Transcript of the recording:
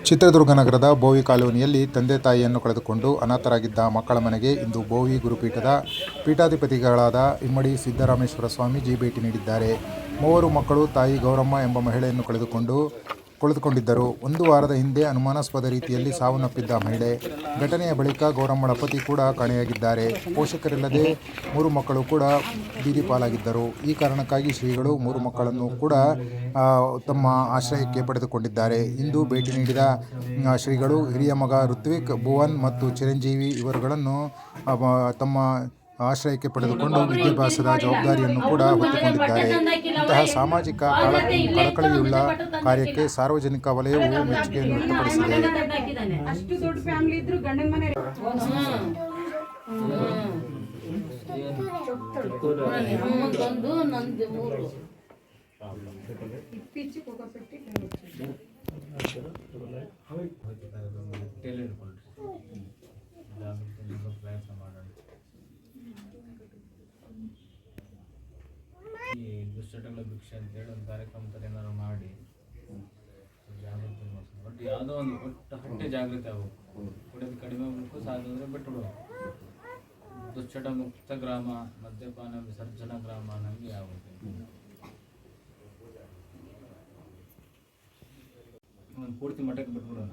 ಚಿತ್ರದುರ್ಗ ನಗರದ ಬೋವಿ ಕಾಲೋನಿಯಲ್ಲಿ ತಂದೆ ತಾಯಿಯನ್ನು ಕಳೆದುಕೊಂಡು ಅನಾಥರಾಗಿದ್ದ ಮಕ್ಕಳ ಮನೆಗೆ ಇಂದು ಬೋವಿ ಗುರುಪೀಠದ ಪೀಠಾಧಿಪತಿಗಳಾದ ಇಮ್ಮಡಿ ಸಿದ್ದರಾಮೇಶ್ವರ ಸ್ವಾಮೀಜಿ ಭೇಟಿ ನೀಡಿದ್ದಾರೆ. ಮೂವರು ಮಕ್ಕಳು ತಾಯಿ ಗೌರಮ್ಮ ಎಂಬ ಮಹಿಳೆಯನ್ನು ಕಳೆದುಕೊಂಡಿದ್ದರು. ಒಂದು ವಾರದ ಹಿಂದೆ ಅನುಮಾನಾಸ್ಪದ ರೀತಿಯಲ್ಲಿ ಸಾವನ್ನಪ್ಪಿದ್ದ ಮಹಿಳೆ. ಘಟನೆಯ ಬಳಿಕ ಗೌರಮ್ಮಳ ಪತಿ ಕೂಡ ಕಾಣೆಯಾಗಿದ್ದಾರೆ. ಪೋಷಕರಿಲ್ಲದೆ ಮೂರು ಮಕ್ಕಳು ಕೂಡ ಬೀದಿ ಪಾಲಾಗಿದ್ದರು. ಈ ಕಾರಣಕ್ಕಾಗಿ ಶ್ರೀಗಳು ಮೂರು ಮಕ್ಕಳನ್ನು ಕೂಡ ತಮ್ಮ ಆಶ್ರಯಕ್ಕೆ ಪಡೆದುಕೊಂಡಿದ್ದಾರೆ. ಇಂದು ಭೇಟಿ ನೀಡಿದ ಶ್ರೀಗಳು ಹಿರಿಯ ಮಗ ಋತ್ವಿಕ್, ಭುವನ್ ಮತ್ತು ಚಿರಂಜೀವಿ ಇವರುಗಳನ್ನು ತಮ್ಮ ಆಶ್ರಯಕ್ಕೆ ಪಡೆದುಕೊಂಡು ವಿದ್ಯಾಭ್ಯಾಸದ ಜವಾಬ್ದಾರಿಯನ್ನು ಕೂಡ ಹೊತ್ತುಕೊಂಡಿದ್ದಾರೆ. ಇಂತಹ ಸಾಮಾಜಿಕ ಕಳಕಳಿಯುಳ್ಳ ಕಾರ್ಯಕ್ಕೆ ಸಾರ್ವಜನಿಕ ವಲಯವು ಮೆಚ್ಚುಗೆಯನ್ನು ವ್ಯಕ್ತಪಡಿಸಿದೆ. ಈ ದುಶ್ಚಟಗಳ ಭಿಕ್ಷೆ ಅಂತೇಳಿ ಒಂದು ಕಾರ್ಯಕ್ರಮ ಏನಾದ್ರು ಮಾಡಿ ಜಾಗೃತಿ ಮೂಡಿಸ್ತಾರೆ. ಬಟ್ ಯಾವುದೋ ಒಂದು ಹೊಟ್ಟೆ ಜಾಗೃತಿ ಆಗಬೇಕು. ಕುಡಿಯೋದು ಕಡಿಮೆ ಆಗಬೇಕು, ಸಾಧ್ಯ ಬಿಟ್ಟು ಬಿಡಬೇಕು. ದುಶ್ಚಟ ಮುಕ್ತ ಗ್ರಾಮ, ಮದ್ಯಪಾನ ವಿಸರ್ಜನಾ ಗ್ರಾಮ ನಮಗೆ ಆಗುತ್ತೆ. ಪೂರ್ತಿ ಮಠಕ್ಕೆ ಬಿಟ್ಬಿಡೋಣ.